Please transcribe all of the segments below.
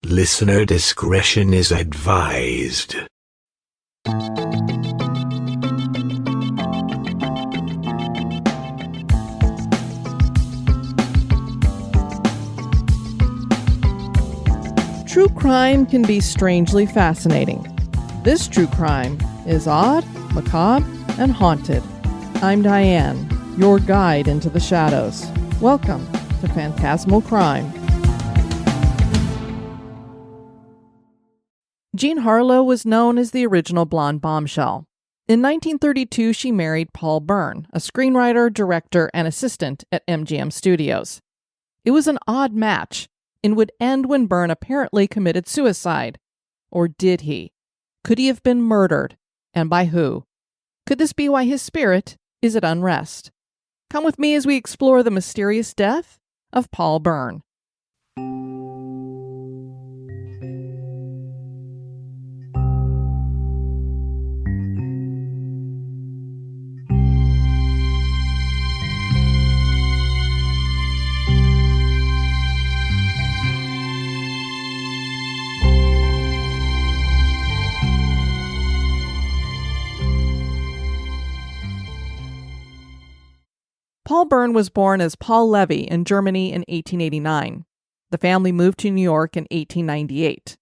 Listener discretion is advised. True crime can be strangely fascinating. This true crime is odd, macabre, and haunted. I'm Diane, your guide into the shadows. Welcome to Phantasmal Crime. Jean Harlow was known as the original Blonde Bombshell. In 1932, she married Paul Bern, a screenwriter, director, and assistant at MGM Studios. It was an odd match, and would end when Bern apparently committed suicide. Or did he? Could he have been murdered? And by who? Could this be why his spirit is at unrest? Come with me as we explore the mysterious death of Paul Bern. Paul Bern was born as Paul Levy in Germany in 1889. The family moved to New York in 1898.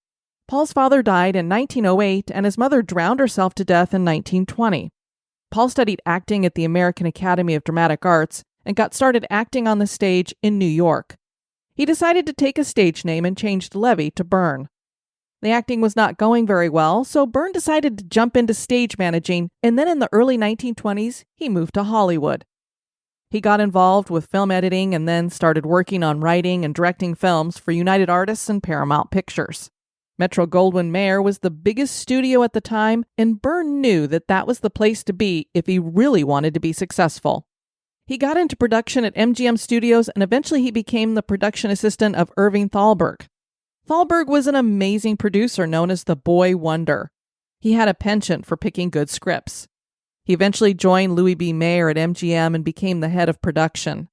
Paul's father died in 1908 and his mother drowned herself to death in 1920. Paul studied acting at the American Academy of Dramatic Arts and got started acting on the stage in New York. He decided to take a stage name and changed Levy to Bern. The acting was not going very well, so Bern decided to jump into stage managing, and then in the early 1920s, he moved to Hollywood. He got involved with film editing and then started working on writing and directing films for United Artists and Paramount Pictures. Metro-Goldwyn-Mayer was the biggest studio at the time, and Bern knew that that was the place to be if he really wanted to be successful. He got into production at MGM Studios, and eventually he became the production assistant of Irving Thalberg. Thalberg was an amazing producer known as the Boy Wonder. He had a penchant for picking good scripts. He eventually joined Louis B. Mayer at MGM and became the head of production.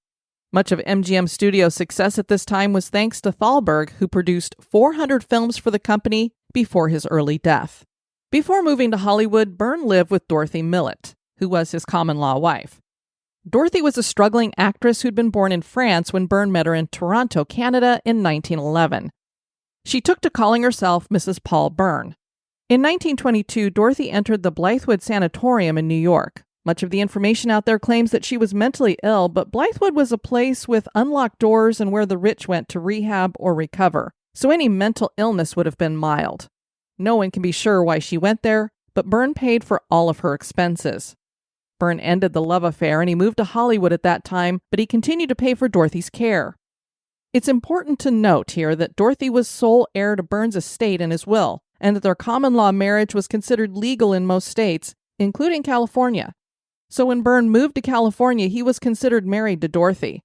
Much of MGM Studios' success at this time was thanks to Thalberg, who produced 400 films for the company before his early death. Before moving to Hollywood, Bern lived with Dorothy Millett, who was his common-law wife. Dorothy was a struggling actress who'd been born in France when Bern met her in Toronto, Canada in 1911. She took to calling herself Mrs. Paul Bern. In 1922, Dorothy entered the Blythewood Sanatorium in New York. Much of the information out there claims that she was mentally ill, but Blythewood was a place with unlocked doors and where the rich went to rehab or recover, so any mental illness would have been mild. No one can be sure why she went there, but Bern paid for all of her expenses. Bern ended the love affair and he moved to Hollywood at that time, but he continued to pay for Dorothy's care. It's important to note here that Dorothy was sole heir to Bern's estate and his will, and that their common-law marriage was considered legal in most states, including California. So when Bern moved to California, he was considered married to Dorothy.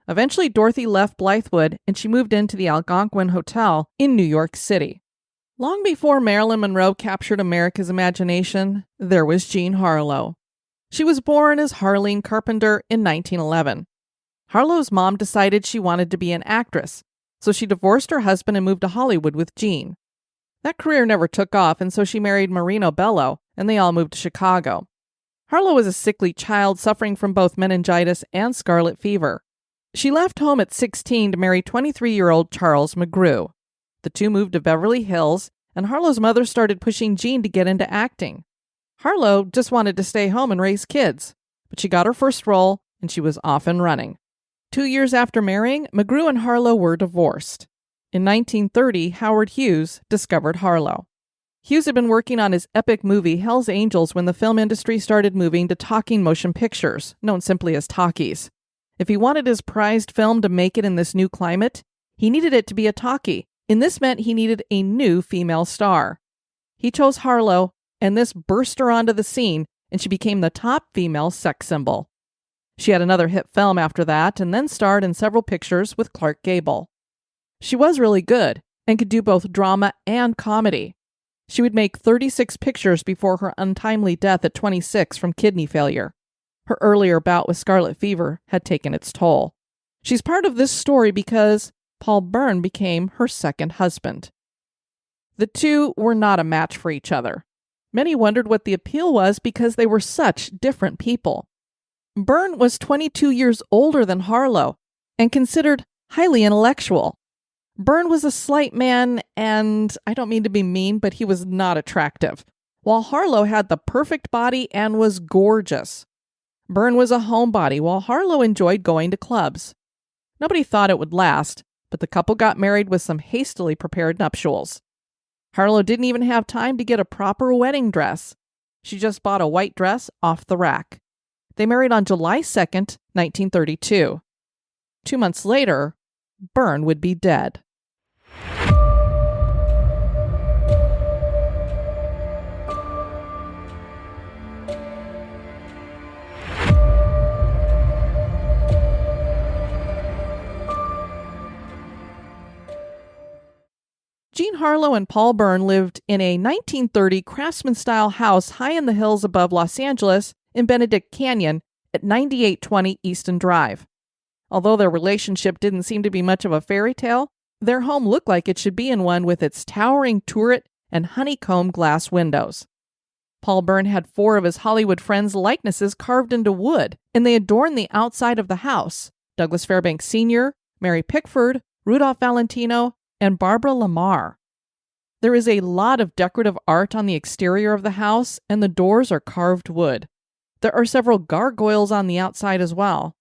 Eventually, Dorothy left Blythewood, and she moved into the Algonquin Hotel in New York City. Long before Marilyn Monroe captured America's imagination, there was Jean Harlow. She was born as Harleen Carpenter in 1911. Harlow's mom decided she wanted to be an actress, so she divorced her husband and moved to Hollywood with Jean. That career never took off, and so she married Marino Bello, and they all moved to Chicago. Harlow was a sickly child suffering from both meningitis and scarlet fever. She left home at 16 to marry 23-year-old Charles McGrew. The two moved to Beverly Hills, and Harlow's mother started pushing Jean to get into acting. Harlow just wanted to stay home and raise kids, but she got her first role, and she was off and running. 2 years after marrying, McGrew and Harlow were divorced. In 1930, Howard Hughes discovered Harlow. Hughes had been working on his epic movie Hell's Angels when the film industry started moving to talking motion pictures, known simply as talkies. If he wanted his prized film to make it in this new climate, he needed it to be a talkie, and this meant he needed a new female star. He chose Harlow, and this burst her onto the scene, and she became the top female sex symbol. She had another hit film after that, and then starred in several pictures with Clark Gable. She was really good, and could do both drama and comedy. She would make 36 pictures before her untimely death at 26 from kidney failure. Her earlier bout with scarlet fever had taken its toll. She's part of this story because Paul Bern became her second husband. The two were not a match for each other. Many wondered what the appeal was because they were such different people. Bern was 22 years older than Harlow and considered highly intellectual. Bern was a slight man, and I don't mean to be mean, but he was not attractive, while Harlow had the perfect body and was gorgeous. Bern was a homebody, while Harlow enjoyed going to clubs. Nobody thought it would last, but the couple got married with some hastily prepared nuptials. Harlow didn't even have time to get a proper wedding dress. She just bought a white dress off the rack. They married on July 2nd, 1932. 2 months later, Bern would be dead. Jean Harlow and Paul Bern lived in a 1930 craftsman-style house high in the hills above Los Angeles in Benedict Canyon at 9820 Easton Drive. Although their relationship didn't seem to be much of a fairy tale, their home looked like it should be in one with its towering turret and honeycomb glass windows. Paul Bern had 4 of his Hollywood friends' likenesses carved into wood, and they adorned the outside of the house: Douglas Fairbanks Sr., Mary Pickford, Rudolph Valentino, and Barbara Lamar. There is a lot of decorative art on the exterior of the house, and the doors are carved wood. There are several gargoyles on the outside as well.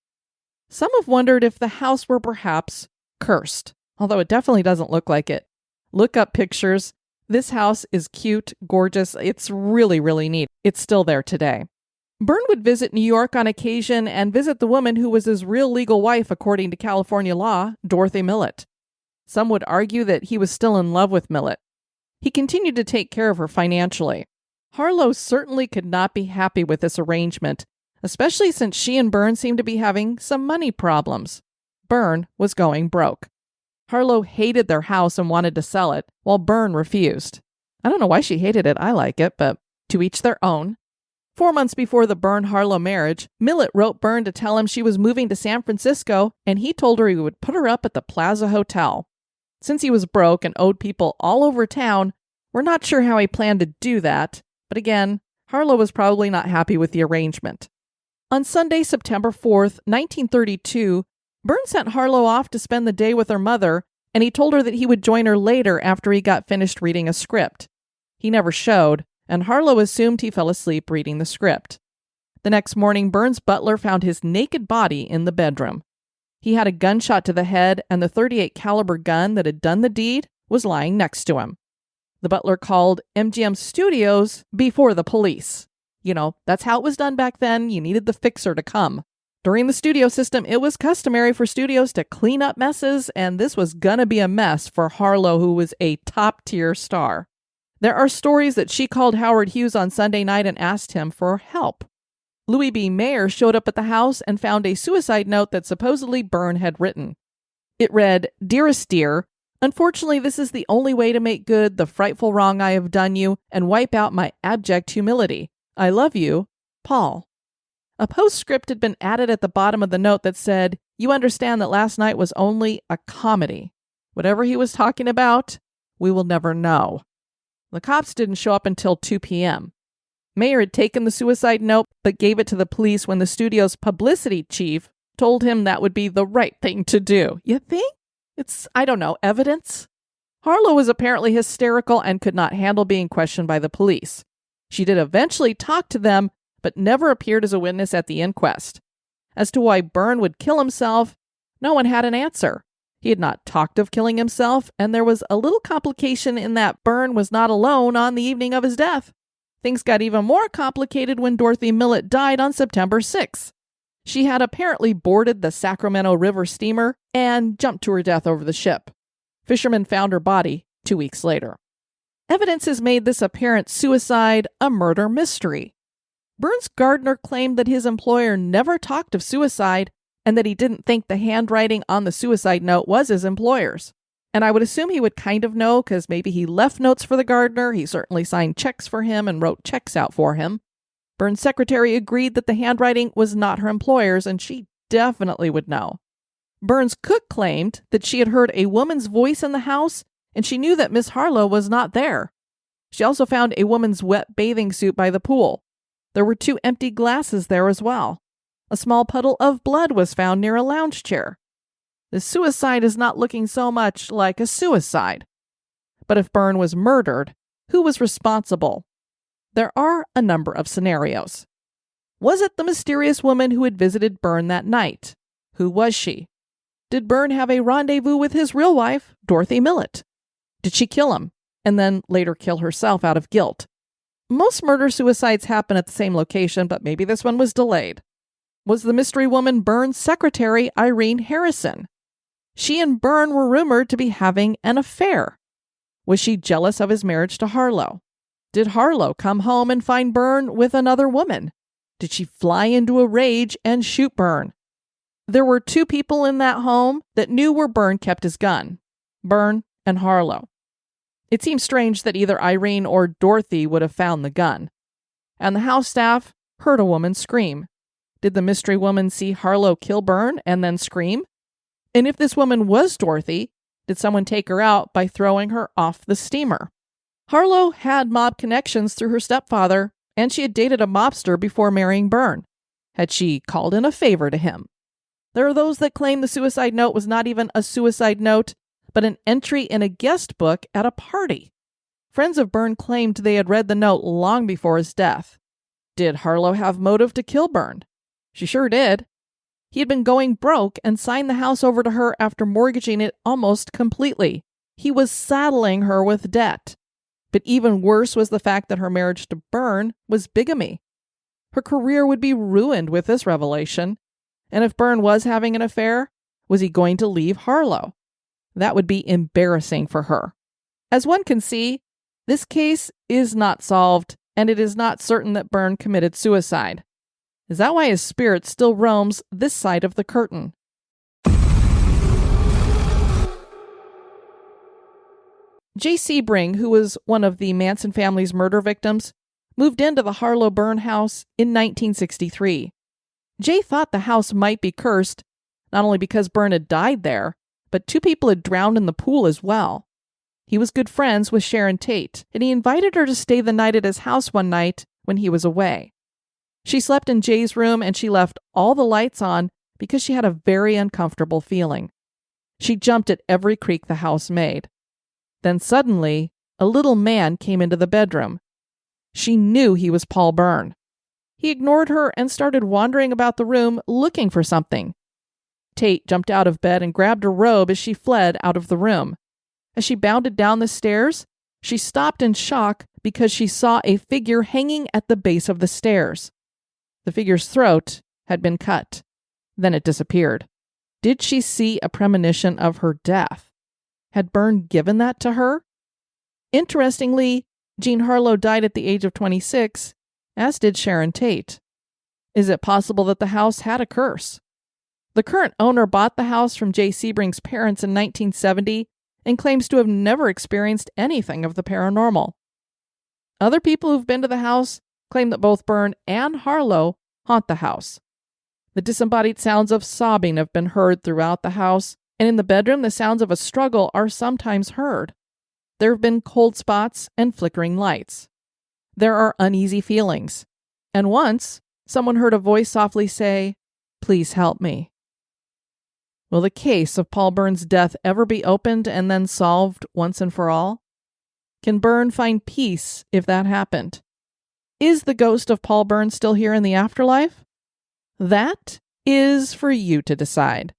Some have wondered if the house were perhaps cursed, although it definitely doesn't look like it. Look up pictures. This house is cute, gorgeous. It's really, really neat. It's still there today. Bern would visit New York on occasion and visit the woman who was his real legal wife according to California law, Dorothy Millett. Some would argue that he was still in love with Millett. He continued to take care of her financially. Harlow certainly could not be happy with this arrangement, especially since she and Bern seemed to be having some money problems. Bern was going broke. Harlow hated their house and wanted to sell it, while Bern refused. I don't know why she hated it. I like it, but to each their own. 4 months before the Bern-Harlow marriage, Millett wrote Bern to tell him she was moving to San Francisco, and he told her he would put her up at the Plaza Hotel. Since he was broke and owed people all over town, we're not sure how he planned to do that, but again, Harlow was probably not happy with the arrangement. On Sunday, September 4th, 1932, Bern sent Harlow off to spend the day with her mother, and he told her that he would join her later after he got finished reading a script. He never showed, and Harlow assumed he fell asleep reading the script. The next morning, Bern's butler found his naked body in the bedroom. He had a gunshot to the head, and the .38 caliber gun that had done the deed was lying next to him. The butler called MGM Studios before the police. That's how it was done back then. You needed the fixer to come. During the studio system, it was customary for studios to clean up messes, and this was gonna be a mess for Harlow, who was a top-tier star. There are stories that she called Howard Hughes on Sunday night and asked him for help. Louis B. Mayer showed up at the house and found a suicide note that supposedly Bern had written. It read, "Dearest dear, unfortunately this is the only way to make good the frightful wrong I have done you and wipe out my abject humility. I love you, Paul." A postscript had been added at the bottom of the note that said, "You understand that last night was only a comedy. Whatever he was talking about, we will never know." The cops didn't show up until 2 p.m. Mayer had taken the suicide note, but gave it to the police when the studio's publicity chief told him that would be the right thing to do. You think? It's, evidence? Harlow was apparently hysterical and could not handle being questioned by the police. She did eventually talk to them, but never appeared as a witness at the inquest. As to why Bern would kill himself, no one had an answer. He had not talked of killing himself, and there was a little complication in that Bern was not alone on the evening of his death. Things got even more complicated when Dorothy Millett died on September 6th. She had apparently boarded the Sacramento River steamer and jumped to her death over the ship. Fishermen found her body 2 weeks later. Evidence has made this apparent suicide a murder mystery. Bern's gardener claimed that his employer never talked of suicide and that he didn't think the handwriting on the suicide note was his employer's. And I would assume he would kind of know because maybe he left notes for the gardener. He certainly signed checks for him and wrote checks out for him. Bern's secretary agreed that the handwriting was not her employer's, and she definitely would know. Bern's cook claimed that she had heard a woman's voice in the house and she knew that Miss Harlow was not there. She also found a woman's wet bathing suit by the pool. There were 2 empty glasses there as well. A small puddle of blood was found near a lounge chair. The suicide is not looking so much like a suicide. But if Bern was murdered, who was responsible? There are a number of scenarios. Was it the mysterious woman who had visited Bern that night? Who was she? Did Bern have a rendezvous with his real wife, Dorothy Millett? Did she kill him, and then later kill herself out of guilt? Most murder-suicides happen at the same location, but maybe this one was delayed. Was the mystery woman Bern's secretary, Irene Harrison? She and Bern were rumored to be having an affair. Was she jealous of his marriage to Harlow? Did Harlow come home and find Bern with another woman? Did she fly into a rage and shoot Bern? There were 2 people in that home that knew where Bern kept his gun, Bern and Harlow. It seems strange that either Irene or Dorothy would have found the gun. And the house staff heard a woman scream. Did the mystery woman see Harlow kill Bern and then scream? And if this woman was Dorothy, did someone take her out by throwing her off the steamer? Harlow had mob connections through her stepfather, and she had dated a mobster before marrying Bern. Had she called in a favor to him? There are those that claim the suicide note was not even a suicide note, but an entry in a guest book at a party. Friends of Bern claimed they had read the note long before his death. Did Harlow have motive to kill Bern? She sure did. He had been going broke and signed the house over to her after mortgaging it almost completely. He was saddling her with debt. But even worse was the fact that her marriage to Bern was bigamy. Her career would be ruined with this revelation. And if Bern was having an affair, was he going to leave Harlow? That would be embarrassing for her. As one can see, this case is not solved, and it is not certain that Bern committed suicide. Is that why his spirit still roams this side of the curtain? Jay Sebring, who was one of the Manson family's murder victims, moved into the Harlow Bern house in 1963. Jay thought the house might be cursed, not only because Bern had died there, but 2 people had drowned in the pool as well. He was good friends with Sharon Tate, and he invited her to stay the night at his house one night when he was away. She slept in Jay's room and she left all the lights on because she had a very uncomfortable feeling. She jumped at every creak the house made. Then suddenly, a little man came into the bedroom. She knew he was Paul Bern. He ignored her and started wandering about the room looking for something. Tate jumped out of bed and grabbed her robe as she fled out of the room. As she bounded down the stairs, she stopped in shock because she saw a figure hanging at the base of the stairs. The figure's throat had been cut. Then it disappeared. Did she see a premonition of her death? Had Bern given that to her? Interestingly, Jean Harlow died at the age of 26, as did Sharon Tate. Is it possible that the house had a curse? The current owner bought the house from Jay Sebring's parents in 1970 and claims to have never experienced anything of the paranormal. Other people who've been to the house claim that both Bern and Harlow haunt the house. The disembodied sounds of sobbing have been heard throughout the house, and in the bedroom the sounds of a struggle are sometimes heard. There have been cold spots and flickering lights. There are uneasy feelings. And once, someone heard a voice softly say, "Please help me." Will the case of Paul Bern's death ever be opened and then solved once and for all? Can Bern find peace if that happened? Is the ghost of Paul Bern still here in the afterlife? That is for you to decide.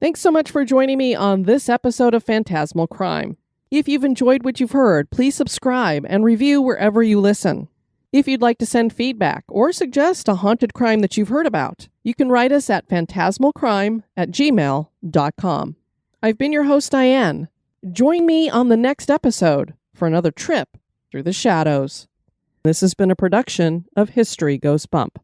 Thanks so much for joining me on this episode of Phantasmal Crime. If you've enjoyed what you've heard, please subscribe and review wherever you listen. If you'd like to send feedback or suggest a haunted crime that you've heard about, you can write us at phantasmalcrime@gmail.com. I've been your host, Diane. Join me on the next episode for another trip through the shadows. This has been a production of History Goes Bump.